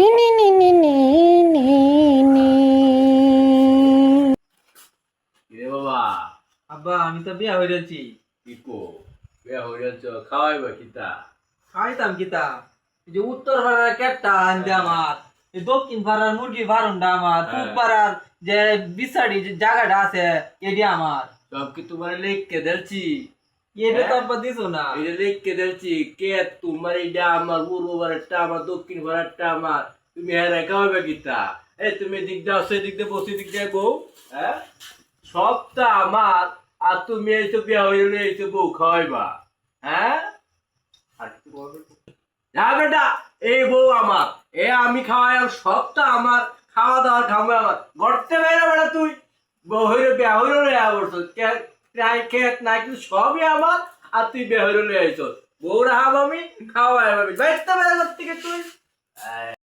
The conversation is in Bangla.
নি নি নি নি নি নি। কিরে বাবা, আব্বা আমি তো বিয়া হয়ে যাচ্ছি। কি কো বিয়া হয়ে যাচ্ছ, খাওয়াইবা কিতা? খাইতাম কিতা এই যে উত্তর পাড়ার ক্যাটটা আনতে আমার, এই দক্ষিণ পাড়ার মুরগি ফার্মটা আমার, পূব পাড়ার যে বিছাড়ি যে জায়গাটা আছে এটি আমার। সব কি তোমার লিখকে দিচ্ছি? এটা তো আব্বা দিছো না। এটা লিখকে দিচ্ছি কে তোমার, এটা আমার পূর্ব ভারতটা আমার, দক্ষিণ ভারতটা আমার, তুমি হ্যাঁ খাওয়াইবা কিতা? এই তুমি দিক দাও, সেদিক দিয়ে বসে দিক দিয়ে বউ, হ্যাঁ সবটা আমার, আর তুমি এইসব বিয়া হয়ে গেলে এইসব বউ খাওয়াইবা? হ্যাঁ আর কিছু বলবে? না বেটা, এই বউ আমার, এ আমি খাওয়াই, আর সবটা আমার, খাওয়া দাওয়ার খাবে আমার। গড়তে বেড়া বেড়া তুই বউ হইলে বিয়া হইলে লইয়া বলছ, খেত নাই কিন্তু সবই আমার, আর তুই বিয়া হইলে লইয়া আইছ। বউ রাহাব আমি, খাওয়াই আমি, বাইতে বেড়া থেকে তুই।